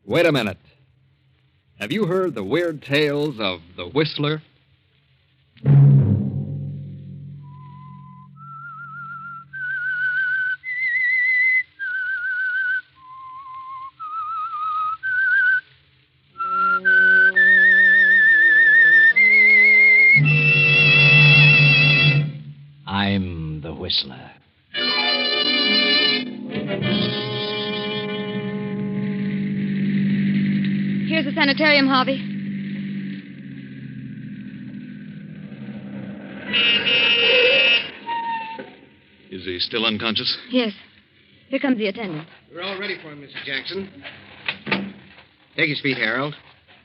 Wait a minute. Have you heard the weird tales of the Whistler? I'm the Whistler. Here's the sanitarium, Harvey. Is he still unconscious? Yes. Here comes the attendant. We're all ready for him, Mrs. Jackson. Take his feet, Harold.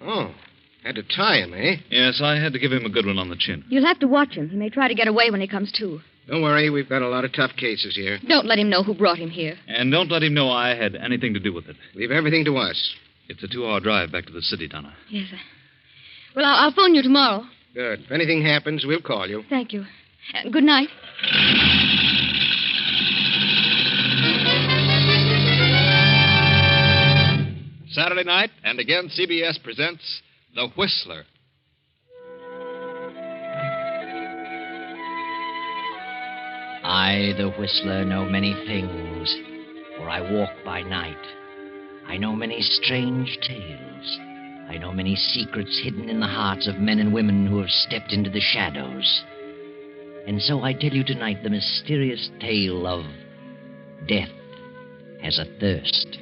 Oh, had to tie him, eh? Yes, I had to give him a good one on the chin. You'll have to watch him. He may try to get away when he comes to. Don't worry, we've got a lot of tough cases here. Don't let him know who brought him here. And don't let him know I had anything to do with it. Leave everything to us. It's a 2-hour drive back to the city, Donna. Yes, sir. Well, I'll phone you tomorrow. Good. If anything happens, we'll call you. Thank you. Good night. Saturday night, and again CBS presents The Whistler. I, the Whistler, know many things, for I walk by night. I know many strange tales. I know many secrets hidden in the hearts of men and women who have stepped into the shadows. And so I tell you tonight the mysterious tale of Death Has a Thirst.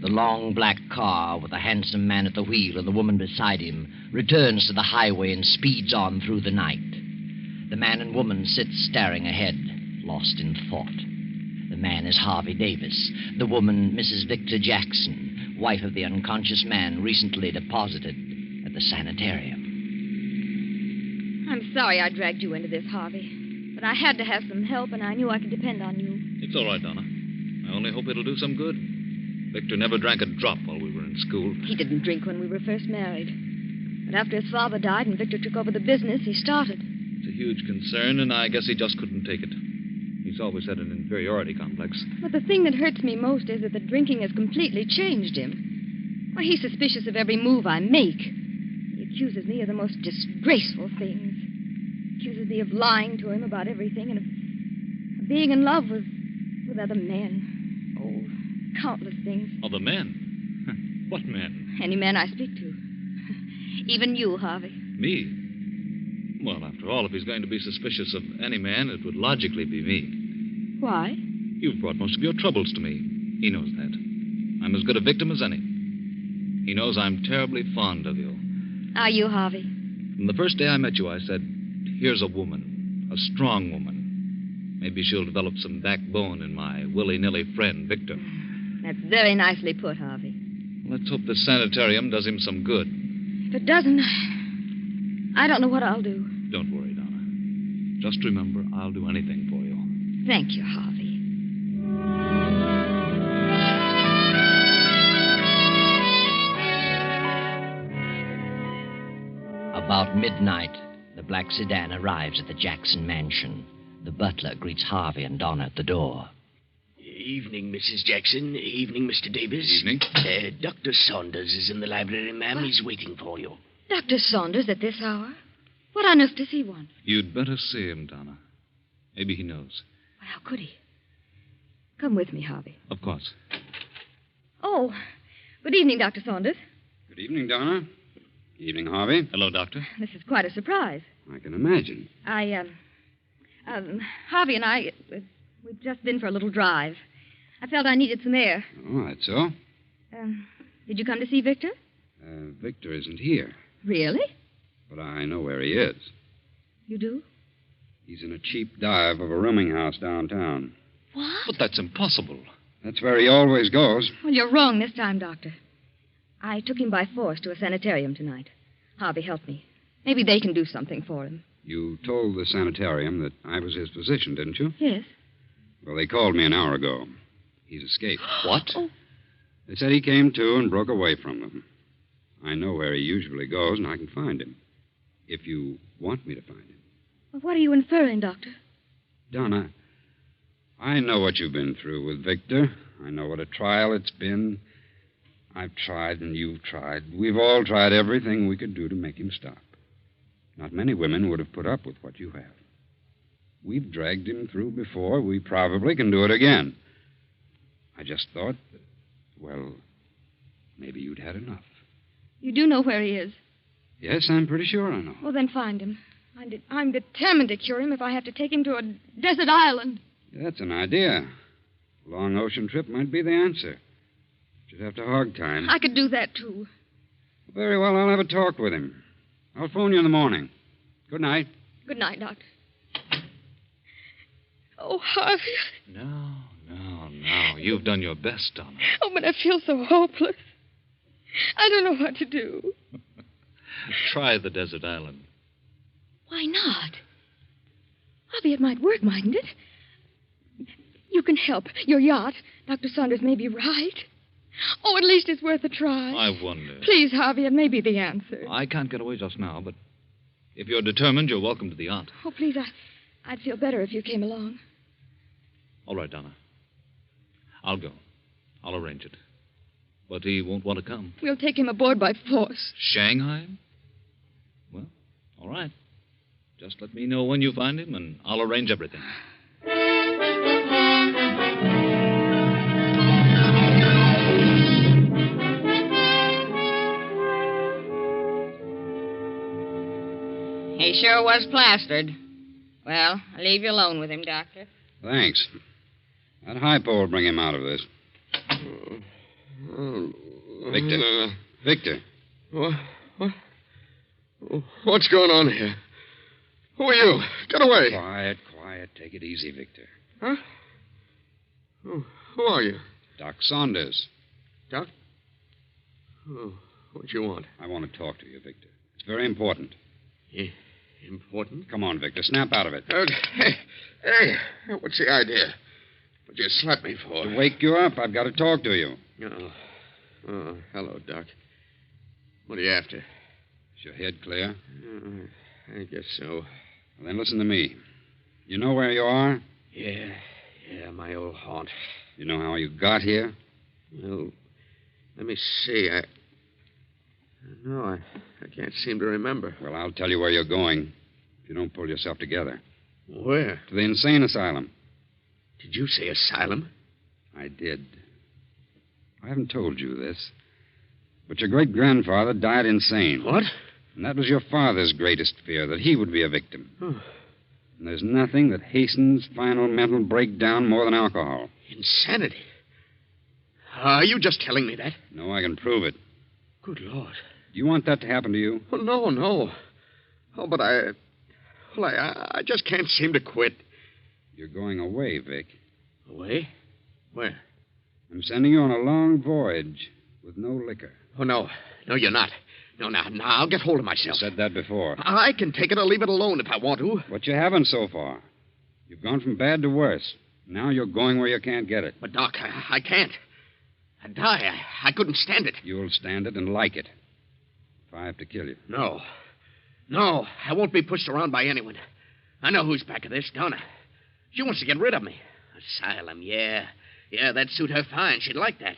The long black car with a handsome man at the wheel and the woman beside him returns to the highway and speeds on through the night. The man and woman sit staring ahead, lost in thought. The man is Harvey Davis. The woman, Mrs. Victor Jackson, wife of the unconscious man recently deposited at the sanitarium. I'm sorry I dragged you into this, Harvey. But I had to have some help, and I knew I could depend on you. It's all right, Donna. I only hope it'll do some good. Victor never drank a drop while we were in school. He didn't drink when we were first married. But after his father died and Victor took over the business, he started. It's a huge concern, and I guess he just couldn't take it. He's always had an inferiority complex. But the thing that hurts me most is that the drinking has completely changed him. Why, he's suspicious of every move I make. He accuses me of the most disgraceful things. Accuses me of lying to him about everything and of being in love with other men. Oh, countless things. Other men? What men? Any man I speak to. Even you, Harvey. Me? Well, after all, if he's going to be suspicious of any man, it would logically be me. Why? You've brought most of your troubles to me. He knows that. I'm as good a victim as any. He knows I'm terribly fond of you. Are you, Harvey? From the first day I met you, I said, here's a woman, a strong woman. Maybe she'll develop some backbone in my willy-nilly friend, Victor. That's very nicely put, Harvey. Let's hope the sanitarium does him some good. If it doesn't, I don't know what I'll do. Don't worry, Donna. Just remember, I'll do anything for you. Thank you, Harvey. About midnight, the black sedan arrives at the Jackson mansion. The butler greets Harvey and Donna at the door. Evening, Mrs. Jackson. Evening, Mr. Davis. Evening. Dr. Saunders is in the library, ma'am. What? He's waiting for you. Dr. Saunders at this hour? What on earth does he want? You'd better see him, Donna. Maybe he knows. Well, how could he? Come with me, Harvey. Of course. Oh, good evening, Dr. Saunders. Good evening, Donna. Evening, Harvey. Hello, Doctor. This is quite a surprise. I can imagine. Harvey and I, we've just been for a little drive. I felt I needed some air. Oh, that's so. Did you come to see Victor? Victor isn't here, Really? but I know where he is. You do? He's in a cheap dive of a rooming house downtown. What? But that's impossible. That's where he always goes. Well, you're wrong this time, Doctor. I took him by force to a sanitarium tonight. Harvey helped me. Maybe they can do something for him. You told the sanitarium that I was his physician, didn't you? Yes. Well, they called me an hour ago. He's escaped. What? Oh. They said he came to and broke away from them. I know where he usually goes, and I can find him. If you want me to find him. Well, what are you inferring, Doctor? Donna, I know what you've been through with Victor. I know what a trial it's been. I've tried and you've tried. We've all tried everything we could do to make him stop. Not many women would have put up with what you have. We've dragged him through before. We probably can do it again. I just thought that, well, maybe you'd had enough. You do know where he is? Yes, I'm pretty sure I know. Well, then find him. I'm determined to cure him if I have to take him to a desert island. That's an idea. A long ocean trip might be the answer. Just have to hog time. I could do that, too. Very well, I'll have a talk with him. I'll phone you in the morning. Good night. Good night, Doctor. Oh, Harvey. No. You've done your best, Donna. Oh, but I feel so hopeless. I don't know what to do. Try the desert island. Why not? Harvey, it might work, mightn't it? You can help. Your yacht. Dr. Saunders may be right. Oh, at least it's worth a try. I wonder. Please, Harvey, it may be the answer. I can't get away just now, but if you're determined, you're welcome to the yacht. Oh, please, I'd feel better if you came along. All right, Donna. I'll go. I'll arrange it. But he won't want to come. We'll take him aboard by force. Shanghai? Well, all right. Just let me know when you find him, and I'll arrange everything. He sure was plastered. Well, I'll leave you alone with him, Doctor. Thanks. That high pole will bring him out of this. Victor. Victor. What's going on here? Who are you? Get away. Quiet. Take it easy, Victor. Huh? Who are you? Doc Saunders. Doc? Oh, what do you want? I want to talk to you, Victor. It's very important. Important? Come on, Victor. Snap out of it. Hey, what's the idea? What you slapped me for? To wake you up. I've got to talk to you. Oh, hello, Doc. What are you after? Is your head clear? I guess so. Well, then listen to me. You know where you are? Yeah, my old haunt. You know how you got here? Well, let me see. I can't seem to remember. Well, I'll tell you where you're going if you don't pull yourself together. Where? To the insane asylum. Did you say asylum? I did. I haven't told you this, but your great-grandfather died insane. What? And that was your father's greatest fear, that he would be a victim. And there's nothing that hastens final mental breakdown more than alcohol. Insanity? Are you just telling me that? No, I can prove it. Good Lord. Do you want that to happen to you? Oh, no. Oh, but I just can't seem to quit. You're going away, Vic. Away? Where? I'm sending you on a long voyage with no liquor. Oh, no. No, you're not. No, now, I'll get hold of myself. You said that before. I can take it or leave it alone if I want to. But you haven't so far. You've gone from bad to worse. Now you're going where you can't get it. But, Doc, I can't. I'd die. I couldn't stand it. You'll stand it and like it. If I have to kill you. No, I won't be pushed around by anyone. I know who's back of this, Donna. She wants to get rid of me. Asylum, yeah. Yeah, that'd suit her fine. She'd like that.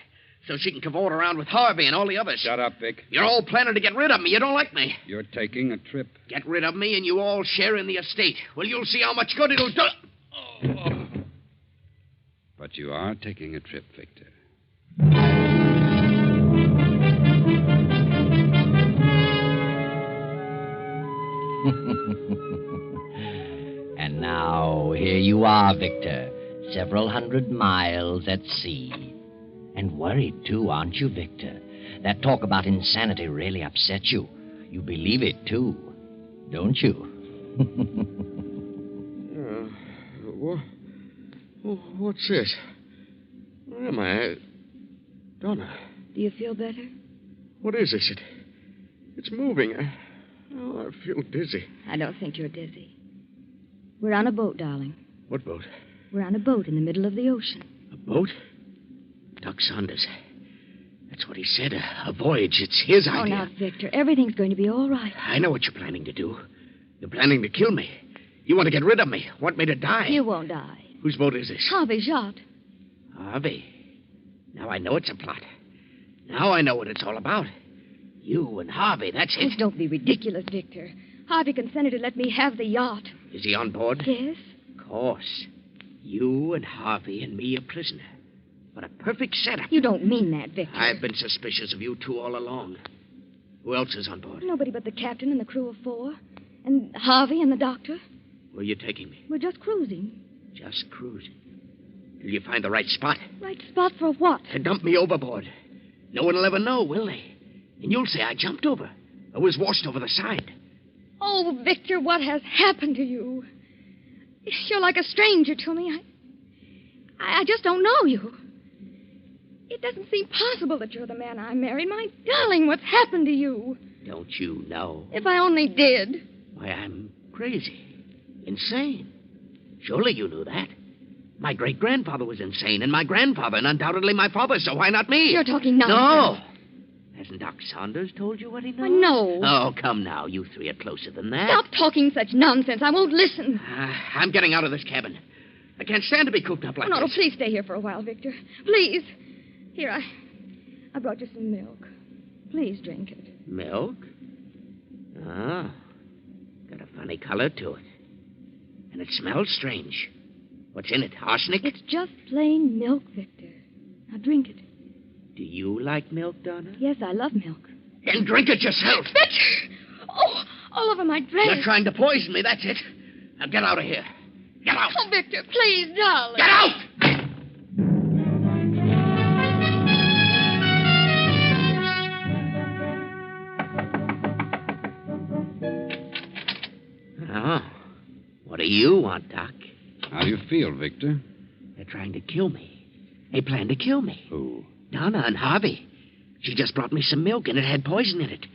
So she can cavort around with Harvey and all the others. Shut up, Vic. You're all planning to get rid of me. You don't like me. You're taking a trip. Get rid of me and you all share in the estate. Well, you'll see how much good it'll do. Oh. But you are taking a trip, Victor. And now, here you are, Victor. Several hundred miles at sea. And worried, too, aren't you, Victor? That talk about insanity really upsets you. You believe it, too, don't you? What's this? Where am I? Donna. Do you feel better? What is this? It's moving. I feel dizzy. I don't think you're dizzy. We're on a boat, darling. What boat? We're on a boat in the middle of the ocean. A boat? Doc Saunders. That's what he said. A voyage. It's his idea. Oh, now, Victor, everything's going to be all right. I know what you're planning to do. You're planning to kill me. You want to get rid of me. Want me to die. You won't die. Whose boat is this? Harvey's yacht. Harvey. Now I know it's a plot. Now I know what it's all about. You and Harvey, that's Oh, it. don't be ridiculous, Victor. Harvey consented to let me have the yacht. Is he on board? Yes? Of course. You and Harvey and me a prisoner. What a perfect setup. You don't mean that, Victor. I've been suspicious of you two all along. Who else is on board? Nobody but the captain and the crew of 4. And Harvey and the doctor. Where are you taking me? We're just cruising. Just cruising. Till you find the right spot. Right spot for what? To dump me overboard. No one will ever know, will they? And you'll say I jumped over. I was washed over the side. Oh, Victor, what has happened to you? You're like a stranger to me. I just don't know you. It doesn't seem possible that you're the man I married. My darling, what's happened to you? Don't you know? If I only did. Why, I'm crazy. Insane. Surely you knew that. My great-grandfather was insane, and my grandfather, and undoubtedly my father, so why not me? You're talking nonsense. No. Hasn't Doc Saunders told you what he knows? Why, no. Oh, come now. You three are closer than that. Stop talking such nonsense. I won't listen. I'm getting out of this cabin. I can't stand to be cooped up like No, this. please stay here for a while, Victor. Please. Here, I brought you some milk. Please drink it. Milk? Oh. Got a funny color to it. And it smells strange. What's in it? Arsenic? It's just plain milk, Victor. Now drink it. Do you like milk, Donna? Yes, I love milk. Then drink it yourself. Victor! Oh, all over my dress. You're trying to poison me, that's it. Now get out of here. Get out. Oh, Victor, please, darling. Get out! Oh. What do you want, Doc? How do you feel, Victor? They're trying to kill me. They plan to kill me. Who? Donna and Harvey. She just brought me some milk, and it had poison in it.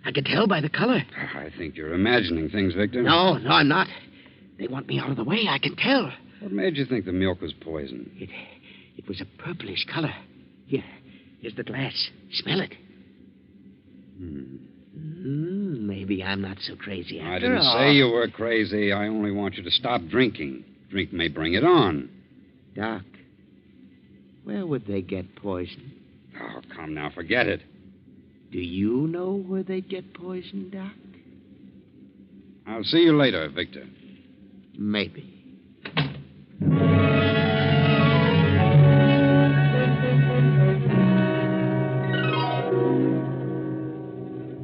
I could tell by the color. I think you're imagining things, Victor. No, I'm not. They want me out of the way. I can tell. What made you think the milk was poison? It was a purplish color. Here's the glass. Smell it. Maybe I'm not so crazy after all. I didn't say you were crazy. I only want you to stop drinking. Drink may bring it on. Doc, where would they get poison? Oh, come now, forget it. Do you know where they'd get poison, Doc? I'll see you later, Victor. Maybe.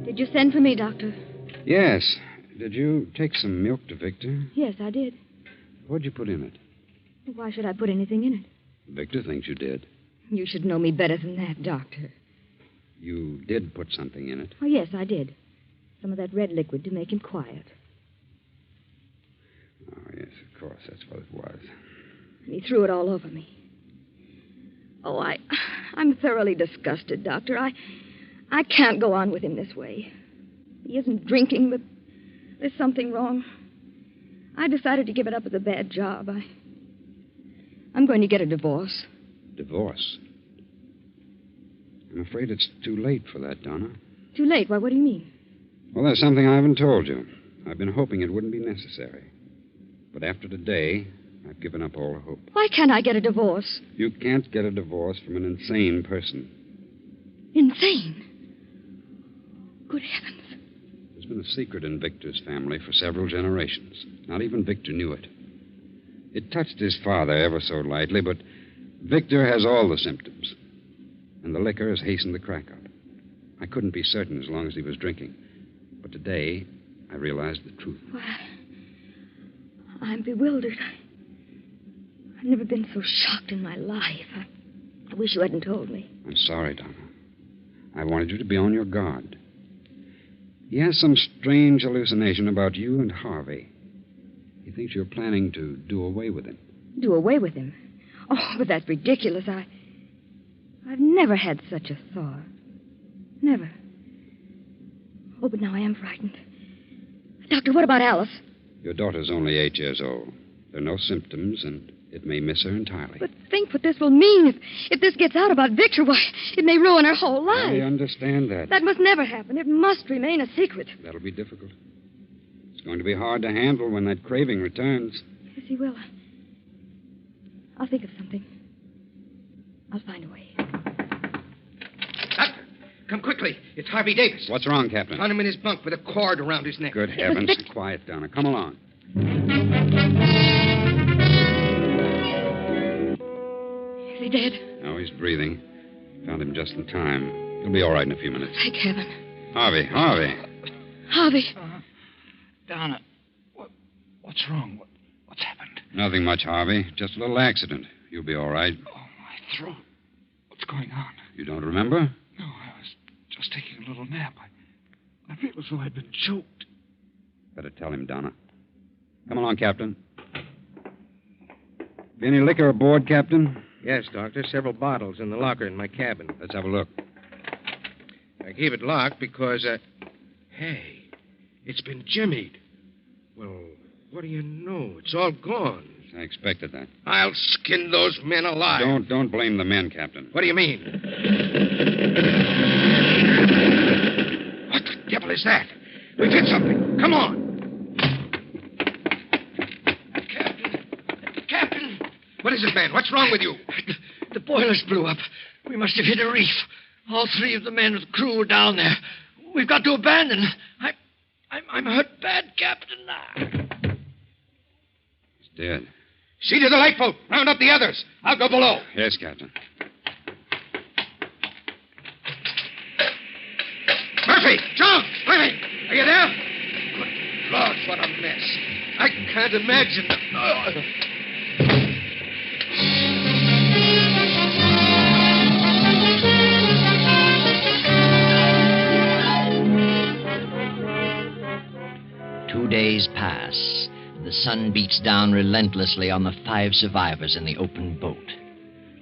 Did you send for me, Doctor? Yes. Did you take some milk to Victor? Yes, I did. What'd you put in it? Why should I put anything in it? Victor thinks you did. You should know me better than that, Doctor. You did put something in it. Oh, yes, I did. Some of that red liquid to make him quiet. Oh, yes, of course. That's what it was. And he threw it all over me. Oh, I'm thoroughly disgusted, Doctor. I can't go on with him this way. He isn't drinking, but there's something wrong. I decided to give it up as a bad job. I'm going to get a divorce. Divorce? I'm afraid it's too late for that, Donna. Too late? Why, what do you mean? Well, there's something I haven't told you. I've been hoping it wouldn't be necessary. But after today, I've given up all hope. Why can't I get a divorce? You can't get a divorce from an insane person. Insane? Good heavens. There's been a secret in Victor's family for several generations. Not even Victor knew it. It touched his father ever so lightly, but Victor has all the symptoms. And the liquor has hastened the crack up. I couldn't be certain as long as he was drinking. But today, I realized the truth. Why, I'm bewildered. I've never been so shocked in my life. I wish you hadn't told me. I'm sorry, Donna. I wanted you to be on your guard. He has some strange hallucination about you and Harvey. He thinks you're planning to do away with him. Do away with him? Oh, but that's ridiculous. I've never had such a thought. Never. Oh, but now I am frightened. Doctor, what about Alice? Your daughter's only 8 years old. There are no symptoms, and it may miss her entirely. But think what this will mean. If this gets out about Victor, why, it may ruin her whole life. I understand that. That must never happen. It must remain a secret. That'll be difficult. It's going to be hard to handle when that craving returns. Yes, he will. I'll think of something. I'll find a way. Doctor, come quickly. It's Harvey Davis. What's wrong, Captain? Found him in his bunk with a cord around his neck. Good heavens. Quiet, Donna. Come along. Is he dead? No, he's breathing. Found him just in time. He'll be all right in a few minutes. Thank heaven. Harvey. Harvey. Donna, what's wrong? What's happened? Nothing much, Harvey. Just a little accident. You'll be all right. Oh, my throat. What's going on? You don't remember? No, I was just taking a little nap. I feel as though I'd been choked. Better tell him, Donna. Come along, Captain. Be any liquor aboard, Captain? Yes, Doctor. Several bottles in the locker in my cabin. Let's have a look. I keep it locked because, Hey, it's been jimmied. Well, what do you know? It's all gone. I expected that. I'll skin those men alive. Don't blame the men, Captain. What do you mean? What the devil is that? We've hit something. Come on. Captain! What is it, man? What's wrong with you? The boilers blew up. We must have hit a reef. All three of the men with the crew were down there. We've got to abandon. I'm hurt bad, Captain. He's dead. See to the lifeboat. Round up the others. I'll go below. Yes, Captain. Murphy! John! Murphy! Are you there? Good Lord, what a mess. I can't imagine. Days pass. The sun beats down relentlessly on the 5 survivors in the open boat.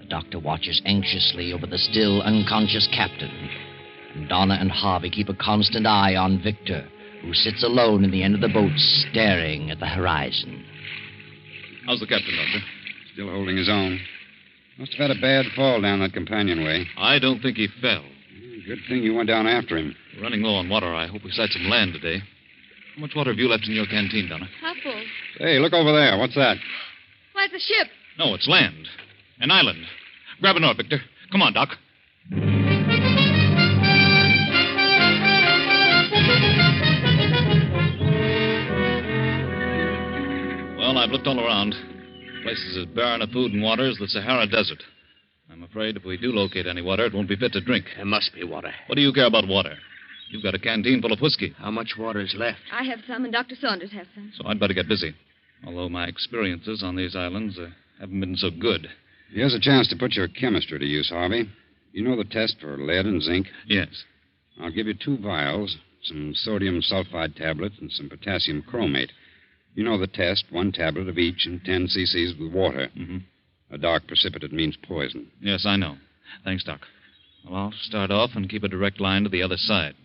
The doctor watches anxiously over the still unconscious captain. And Donna and Harvey keep a constant eye on Victor, who sits alone in the end of the boat staring at the horizon. How's the captain, Doctor? Still holding his own. Must have had a bad fall down that companionway. I don't think he fell. Good thing you went down after him. We're running low on water. I hope we sight some land today. How much water have you left in your canteen, Donna? Half full. Hey, look over there. What's that? Why, it's a ship. No, it's land. An island. Grab an oar, Victor. Come on, Doc. Well, I've looked all around. The place is as barren of food and water as the Sahara Desert. I'm afraid if we do locate any water, it won't be fit to drink. There must be water. What do you care about water? You've got a canteen full of whiskey. How much water is left? I have some, and Dr. Saunders has some. So I'd better get busy. Although my experiences on these islands haven't been so good. Here's a chance to put your chemistry to use, Harvey. You know the test for lead and zinc? Yes. I'll give you 2 vials, some sodium sulfide tablets, and some potassium chromate. You know the test, 1 tablet of each and 10 cc's with water. Mm-hmm. A dark precipitate means poison. Yes, I know. Thanks, Doc. Well, I'll start off and keep a direct line to the other side.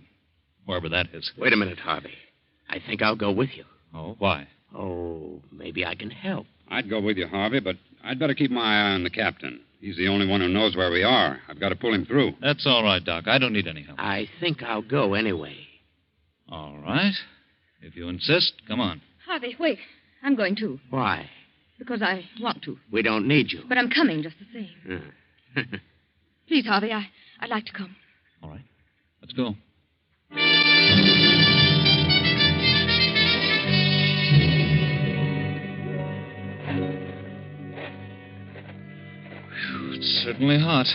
Wherever that is. Wait a minute, Harvey. I think I'll go with you. Oh, why? Oh, maybe I can help. I'd go with you, Harvey, but I'd better keep my eye on the captain. He's the only one who knows where we are. I've got to pull him through. That's all right, Doc. I don't need any help. I think I'll go anyway. All right. If you insist, come on. Harvey, wait. I'm going too. Why? Because I want to. We don't need you. But I'm coming just the same. Please, Harvey, I'd like to come. All right. Let's go. It's certainly hot.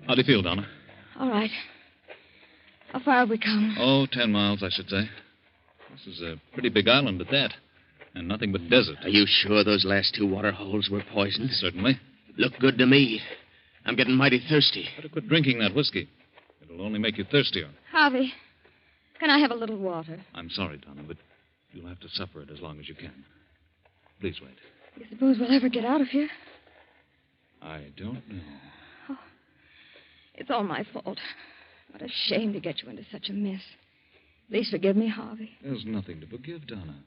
How do you feel, Donna? All right. How far have we come? Oh, 10 miles, I should say. This is a pretty big island at that. And nothing but desert. Are you sure those last 2 water holes were poisoned? Certainly. Look good to me. I'm getting mighty thirsty. Better quit drinking that whiskey. It'll only make you thirstier. Harvey, can I have a little water? I'm sorry, Donna, but you'll have to suffer it as long as you can. Please wait. You suppose we'll ever get out of here? I don't know. Oh, it's all my fault. What a shame to get you into such a mess. Please forgive me, Harvey. There's nothing to forgive, Donna.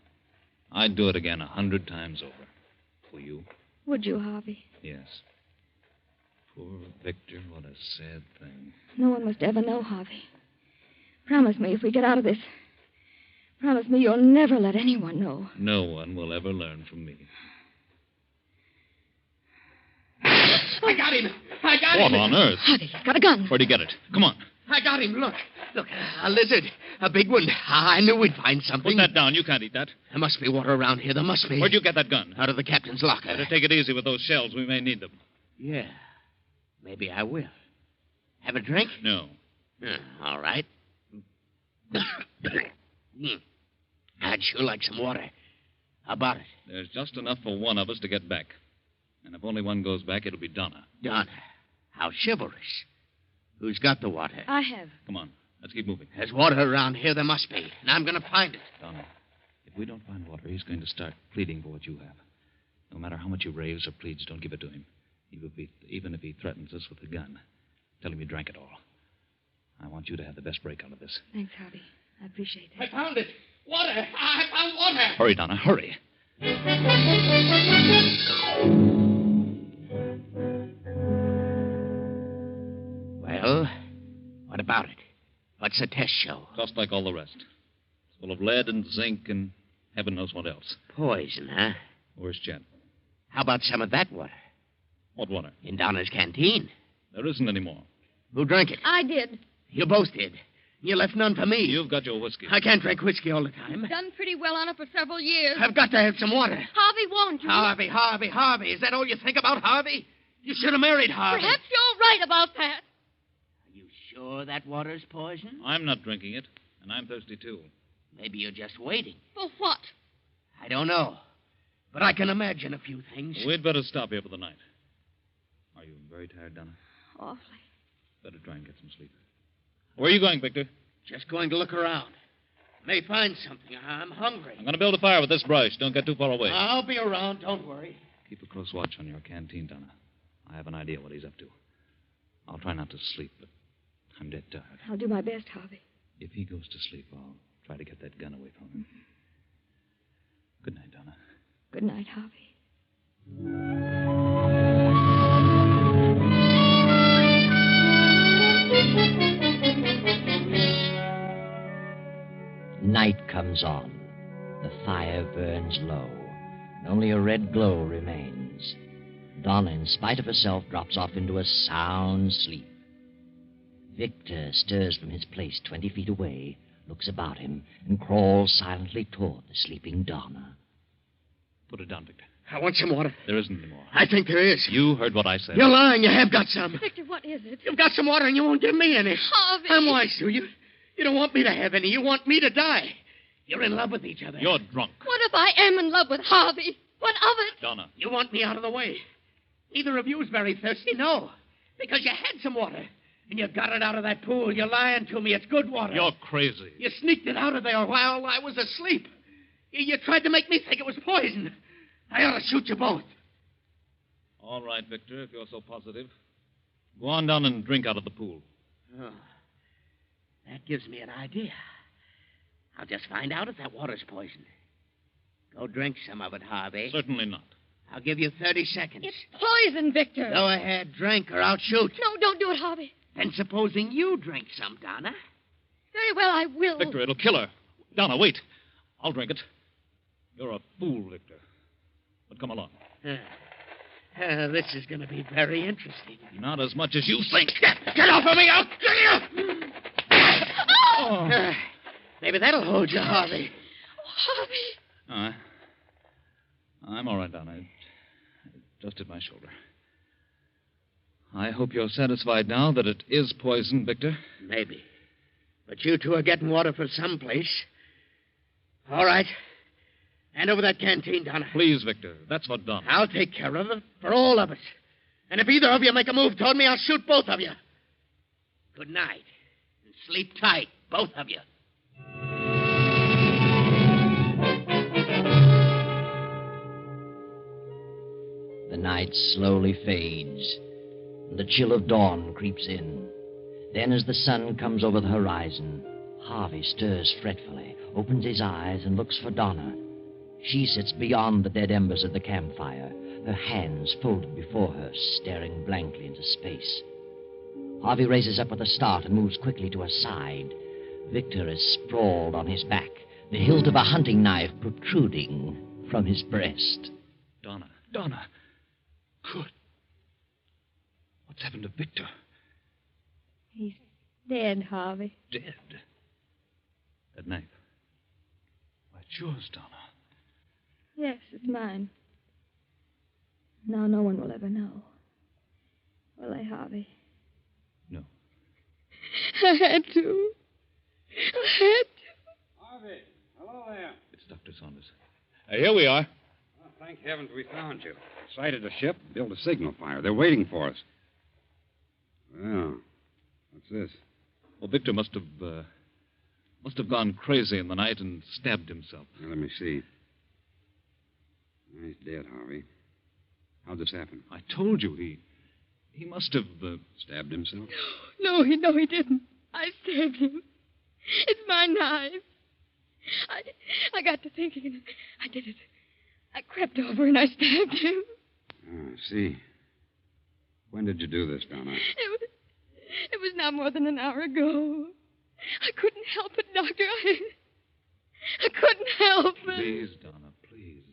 I'd do it again 100 times over. For you. Would you, Harvey? Yes. Poor Victor, what a sad thing. No one must ever know, Harvey. Promise me if we get out of this. Promise me you'll never let anyone know. No one will ever learn from me. got him. I got What him. on earth? Harvey, he's got a gun. Where'd he get it? Come on. I got him. Look, a lizard. A big one. I knew we'd find something. Put that down. You can't eat that. There must be water around here. There must be. Where'd you get that gun? Out of the captain's locker. Better take it easy with those shells. We may need them. Yeah. Maybe I will. Have a drink? No. All right. I'd sure like some water. How about it? There's just enough for one of us to get back. And if only one goes back, it'll be Donna. Donna. How chivalrous. Who's got the water? I have. Come on. Let's keep moving. There's water around here. There must be. And I'm going to find it. Donna, if we don't find water, he's going to start pleading for what you have. No matter how much he raves or pleads, don't give it to him. Even if he threatens us with a gun. Tell him you drank it all. I want you to have the best break out of this. Thanks, Harvey. I appreciate I that. found it. Water. I found water. Hurry, Donna, hurry. Well, what about it? What's the test show? Just like all the rest. It's full of lead and zinc and heaven knows what else. Poison, huh? Worse yet. How about some of that water? What water? In Donna's canteen. There isn't any more. Who drank it? I did. You both did. You left none for me. You've got your whiskey. I can't drink whiskey all the time. Done pretty well on it for several years. I've got to have some water. Harvey won't you? Harvey. Is that all you think about, Harvey? You should have married Harvey. Perhaps you're right about that. Are you sure that water's poison? I'm not drinking it, and I'm thirsty, too. Maybe you're just waiting. For what? I don't know. But I can imagine a few things. We'd better stop here for the night. Are you very tired, Donna? Awfully. Better try and get some sleep. Where are you going, Victor? Just going to look around. May find something. I'm hungry. I'm going to build a fire with this brush. Don't get too far away. I'll be around. Don't worry. Keep a close watch on your canteen, Donna. I have an idea what he's up to. I'll try not to sleep, but I'm dead tired. I'll do my best, Harvey. If he goes to sleep, I'll try to get that gun away from him. Good night, Donna. Good night, Harvey. Night comes on. The fire burns low, and only a red glow remains. Donna, in spite of herself, drops off into a sound sleep. Victor stirs from his place 20 feet away, looks about him, and crawls silently toward the sleeping Donna. Put it down, Victor. I want some water. There isn't any more. I think there is. You heard what I said. You're lying. You have got some. Victor, what is it? You've got some water and you won't give me any. Harvey. I'm wise to you. You don't want me to have any. You want me to die. You're in love with each other. You're drunk. What if I am in love with Harvey? What of it? Donna. You want me out of the way. Neither of you is very thirsty, no. Because you had some water. And you got it out of that pool. You're lying to me. It's good water. You're crazy. You sneaked it out of there while I was asleep. You tried to make me think it was poison. I ought to shoot you both. All right, Victor, if you're so positive. Go on down and drink out of the pool. Oh, that gives me an idea. I'll just find out if that water's poison. Go drink some of it, Harvey. Certainly not. I'll give you 30 seconds. It's poison, Victor. Go ahead, drink, or I'll shoot. No, don't do it, Harvey. Then supposing you drink some, Donna. Very well, I will. Victor, it'll kill her. Donna, wait. I'll drink it. You're a fool, Victor. But come along. This is going to be very interesting. Not as much as you think. Get off of me! I'll kill you! Oh. Maybe that'll hold you, Harvey. Oh, Harvey. I'm all right, Donna. It just hit my shoulder. I hope you're satisfied now that it is poison, Victor. Maybe. But you two are getting water from someplace. All right. Hand over that canteen, Donna. Please, Victor. That's for Donna. I'll take care of it for all of us. And if either of you make a move toward me, I'll shoot both of you. Good night. And sleep tight, both of you. The night slowly fades, and the chill of dawn creeps in. Then, as the sun comes over the horizon, Harvey stirs fretfully, opens his eyes, and looks for Donna. She sits beyond the dead embers of the campfire, her hands folded before her, staring blankly into space. Harvey raises up with a start and moves quickly to her side. Victor is sprawled on his back, the hilt of a hunting knife protruding from his breast. Donna. Good. What's happened to Victor? He's dead, Harvey. Dead? That knife. Why, it's yours, Donna. Yes, it's mine. Now no one will ever know. Will they, Harvey? No. I had to. Harvey, hello there. It's Dr. Saunders. Here we are. Oh, thank heavens we found you. Sighted a ship, built a signal fire. They're waiting for us. Well, what's this? Well, Victor must have gone crazy in the night and stabbed himself. Now, let me see. He's dead, Harvey. How'd this happen? I told you he must have Stabbed himself? No, he didn't. I stabbed him. It's my knife. I got to thinking, and I did it. I crept over and I stabbed him. Oh, I see. When did you do this, Donna? It was not more than an hour ago. I couldn't help it, Doctor. I couldn't help it. Please, Donna, please.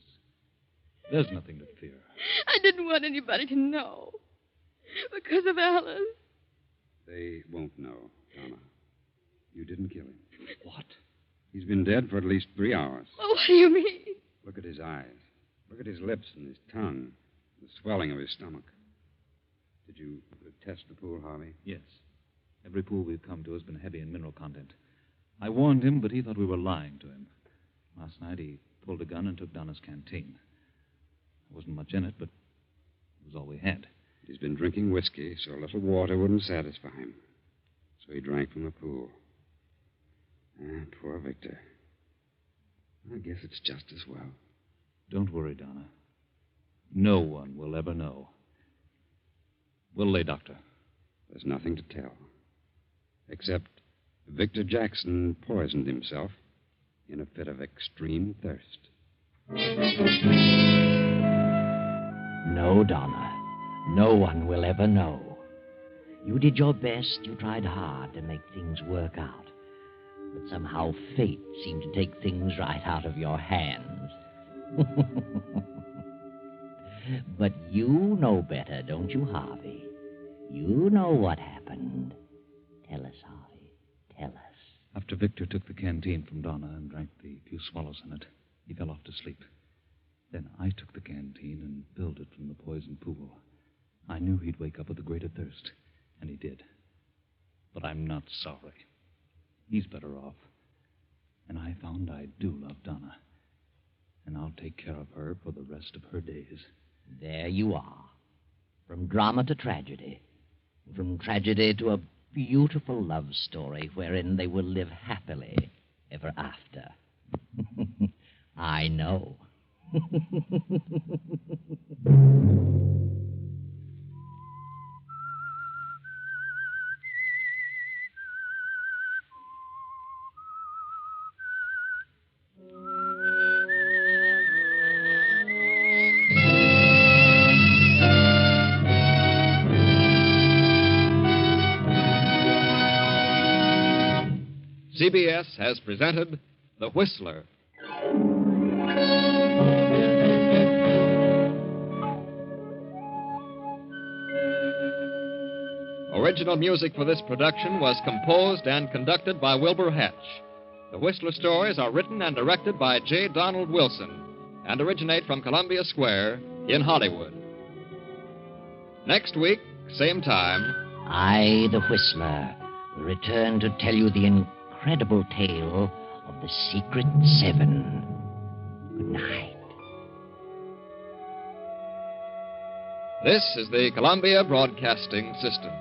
There's nothing to fear. I didn't want anybody to know. Because of Alice. They won't know, Donna. You didn't kill him. What? He's been dead for at least 3 hours. Oh, what do you mean? Look at his eyes. Look at his lips and his tongue. The swelling of his stomach. Did you test the pool, Harvey? Yes. Every pool we've come to has been heavy in mineral content. I warned him, but he thought we were lying to him. Last night he pulled a gun and took Donna's canteen. There wasn't much in it, but it was all we had. He's been drinking whiskey, so a little water wouldn't satisfy him. So he drank from the pool. Poor Victor. I guess it's just as well. Don't worry, Donna. No one will ever know. We'll lay, Doctor. There's nothing to tell. Except Victor Jackson poisoned himself in a fit of extreme thirst. No, Donna. No one will ever know. You did your best. You tried hard to make things work out. But somehow fate seemed to take things right out of your hands. But you know better, don't you, Harvey? You know what happened. Tell us, Harvey. Tell us. After Victor took the canteen from Donna and drank the few swallows in it, he fell off to sleep. Then I took the canteen and filled it from the poison pool. I knew he'd wake up with a greater thirst, and he did. But I'm not sorry. He's better off. And I found I do love Donna. And I'll take care of her for the rest of her days. There you are. From drama to tragedy. From tragedy to a beautiful love story wherein they will live happily ever after. I know. CBS has presented The Whistler. Original music for this production was composed and conducted by Wilbur Hatch. The Whistler stories are written and directed by J. Donald Wilson and originate from Columbia Square in Hollywood. Next week, same time, I, the Whistler, will return to tell you the incredible tale of the Secret Seven. Good night. this is the Columbia Broadcasting System.